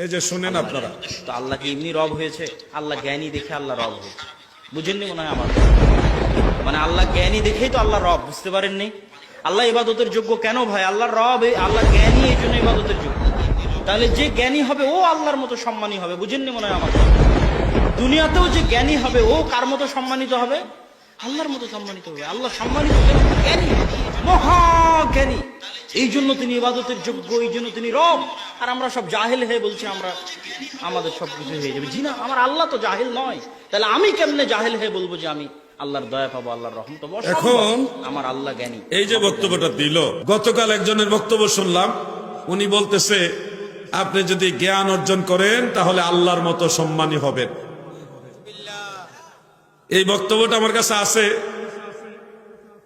এই যে শুনেন আপনারা, তো আল্লাহ কি এমনি রব হয়েছে? আল্লাহ জ্ঞানী দেখে আল্লাহ রব হয়েছে, বুঝেননি মনে হয় আমার? মানে আল্লাহ জ্ঞানী দেখেই তো আল্লাহ রব, বুঝতে পারেননি? আল্লাহ ইবাদতের যোগ্য কেন ভাই? আল্লাহ রব, আল্লাহ জ্ঞানী, এই জন্য ইবাদতের যোগ্য। তাহলে যে জ্ঞানী হবে ও আল্লাহর মতো সম্মানী হবে, বুঝেননি মনে হয় আমার? দুনিয়াতেও যে জ্ঞানী হবে ও কার মতো সম্মানিত হবে? আল্লাহর মতো সম্মানিত হবে। আল্লাহ সম্মানিত কেন? জ্ঞানী, মহাজ্ঞানী, এই জন্য তিনি ইবাদতের যোগ্য, এই জন্য তিনি রব। আর আমরা সব জাহেল হয়ে বলছি আমরা আমাদের সবকিছু হয়ে যাবে। জি না, আমার আল্লাহ তো জাহেল নয়, তাহলে আমি কেমনে জাহেল হয়ে বলবো যে আমি আল্লাহর দয়া পাবো, আল্লাহর রহমত পাবো? এখন আমার আল্লাহ জ্ঞানী। এই যে বক্তব্যটা দিল, গতকাল একজনের বক্তব্য শুনলাম, উনি বলতেছে আপনি যদি জ্ঞান অর্জন করেন তাহলে আল্লাহর মতো সম্মানী হবেন। এই বক্তব্যটা আমার কাছে আছে।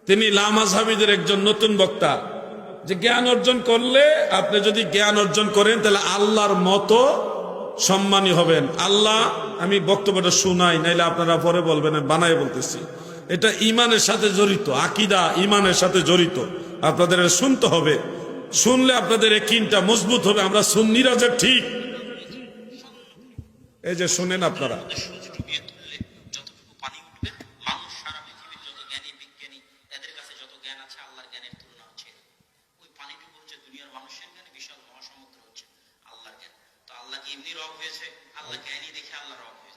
তিনি লামাযহাবীদের একজন নতুন বক্তা, যে জ্ঞান অর্জন করলে, আপনি যদি জ্ঞান অর্জন করেন তাহলে আল্লাহর মতো সম্মানী হবেন। আল্লাহ, আমি বক্তব্যটা শুনাই, নাইলে আপনারা পরে বলবেন বানায় বলতেছি। এটা ইমানের সাথে জড়িত, আকীদা ইমানের সাথে জড়িত, আপনাদের শুনতে হবে। শুনলে আপনাদের ইয়াকিনটা মজবুত হবে, আমরা সুন্নিরা যে ঠিক। এই যে শুনেন আপনারা,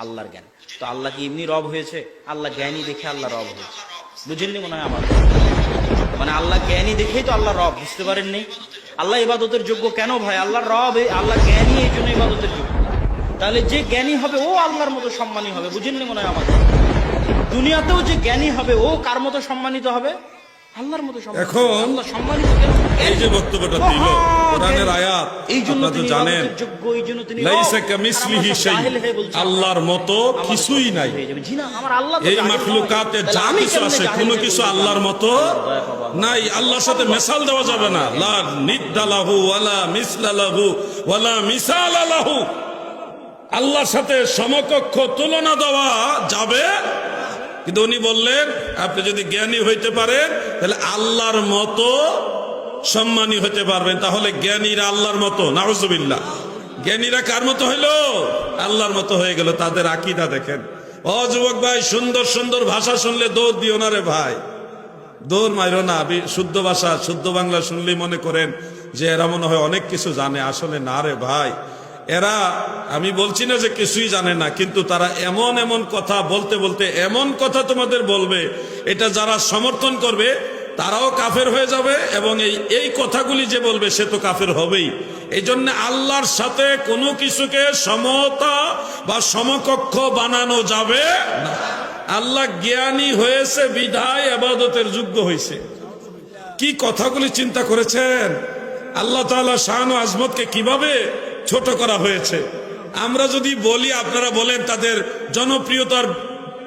আল্লাহর জ্ঞান। তো আল্লাহ কি এমনি রব হয়েছে? আল্লাহ জ্ঞানী দেখে আল্লাহ রব হয়েছে, বুঝেননি মনে হয় আমার? মানে আল্লাহ জ্ঞানী দেখেই তো আল্লাহ রব, বুঝতে পারেননি? আল্লাহ ইবাদতের যোগ্য কেন ভাই? আল্লাহ রব, আল্লাহ জ্ঞানী, এই জন্য ইবাদতের যোগ্য। তাহলে যে জ্ঞানী হবে ও আল্লাহর মতো সম্মানী হবে, বুঝেননি মনে হয় আমার? দুনিয়াতেও যে জ্ঞানী হবে ও কার মতো সম্মানিত হবে? আল্লাহর মতো। এখন আল্লাহ সম্মানিত কেন? এই যে বক্তব্যটা দিল, কোরআনের আয়াত, এই জন্য আপনারা তো জানেন, যোগ্য, এই জন্য তিনি লাইসা কামিসলিহি শাই, আল্লাহর মতো কিছুই নাই। জি না, আমার আল্লাহ তো এই মাখলুকাতে যা কিছু আছে কোনো কিছু আল্লাহর মতো নাই। আল্লাহর সাথে মিসাল দেওয়া যাবে না। লা নিদ্দা লাহু ওয়ালা মিসলা লাহু ওয়ালা মিসাল লাহু, আল্লাহর সাথে সমকক্ষ তুলনা দেওয়া যাবে। কিন্তু উনি বললেন আপনি যদি জ্ঞানী হইতে পারেন তাহলে আল্লাহর মতো সম্মানী হতে পারবেন। তাহলে জ্ঞানীরা আল্লাহর মতো, নাউজুবিল্লাহ। জ্ঞানীরা কার মতো হইল? আল্লাহর মতো হয়ে গেল। তাদের আকীদা দেখেন। ও যুবক ভাই, সুন্দর সুন্দর ভাষা শুনলে দৌড় দিও না রে ভাই, দৌড় মাইরো না। শুদ্ধ ভাষা, শুদ্ধ বাংলা শুনলেই মনে করেন যে এরা মনে হয় অনেক কিছু জানে। আসলে না রে ভাই, এরা, আমি বলছি না যে কিছুই জানে না, কিন্তু তারা এমন এমন কথা বলতে বলতে এমন কথা তোমাদের বলবে, এটা যারা সমর্থন করবে তারাও কাফের হয়ে যাবে, এবং এই কথাগুলি যে বলবে সে তো কাফের হবেই। এই জন্য আল্লাহর সাথে কোনো কিছুকে সমতা বা সমকক্ষ বানানো যাবে না। আল্লাহ জ্ঞানী হয়েছে বিধায় ইবাদতের যোগ্য হয়েছে। কি কথাগুলি চিন্তা করেছেন? আল্লাহ তাআলা শান ও আজমতকে কিভাবে ছোট করা হয়েছে। আমরা যদি বলি, আপনারা বলেন তাদের জনপ্রিয়তার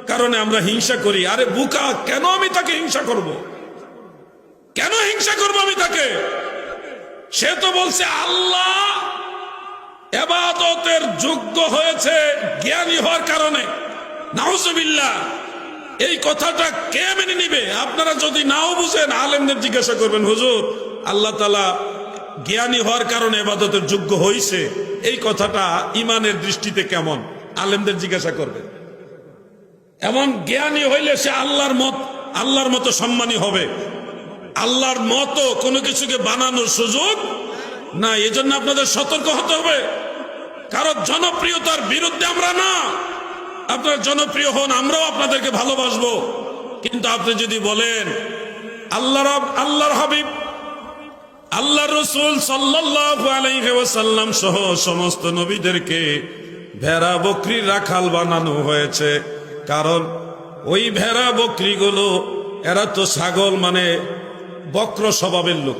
কারণে আমরা হিংসা করি। আরে বুকা, কেন আমি তাকে হিংসা করব? কেন হিংসা করব আমি তাকে? সে তো বলছে আল্লাহ ইবাদতের যোগ্য হয়েছে জ্ঞানী হওয়ার কারণে। নাউজুবিল্লাহ। এই কথাটা কে মেনে নিবে? আপনারা যদি নাও বুঝেন, আলেমদের জিজ্ঞাসা করবেন, হুজুর আল্লাহ তাআলা জ্ঞানী হওয়ার কারণে ইবাদতের যোগ্য হইছে, এই কথাটা ইমানের দৃষ্টিতে কেমন? আলেমদের জিজ্ঞাসা করবে। এমন জ্ঞানী হইলে সে আল্লাহর মতো সম্মানী হবে। আল্লাহর মতো কোনো কিছুকে বানানোর সুযোগ না। এজন্য আপনাদের সতর্ক হতে হবে। কারণ জনপ্রিয়তার বিরুদ্ধে আমরা না। আপনারা জনপ্রিয় হন, আমরাও আপনাদেরকে ভালোবাসবো। কিন্তু আপনি যদি বলেন আল্লাহর হাবিব, আল্লাহ রসুল সাল্লাল্লাহু আলাইহি ওয়াসাল্লাম সহ সমস্ত নবীদেরকে ভেড়া বকরির রাখাল বানানো হয়েছে, কারণ ওই ভেড়া বকরিগুলো এরা তো ছাগল, মানে বক্র স্বভাবের লোক।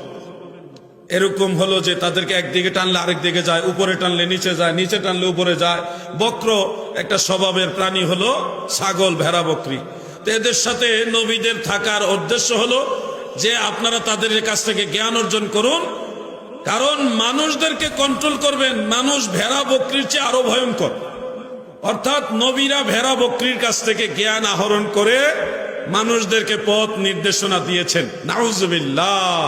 এরকম হলো যে তাদেরকে একদিকে টানলে আরেক দিকে যায়, উপরে টানলে নিচে যায়, নিচে টানলে উপরে যায়। বক্র একটা স্বভাবের প্রাণী হলো ছাগল, ভেড়া বকরি। তো এদের সাথে নবীদের থাকার উদ্দেশ্য হলো যে আপনারা তাদের কাছ থেকে জ্ঞান অর্জন করুন, কারণ মানুষদেরকে কন্ট্রোল করবেন। মানুষ ভেড়া বকরির চেয়ে আরো ভয়ঙ্কর। অর্থাৎ নবীরা ভেড়া বকরির কাছ থেকে জ্ঞান আহরণ করে মানুষদেরকে পথ নির্দেশনা দিয়েছেন। নাউজুবিল্লাহ।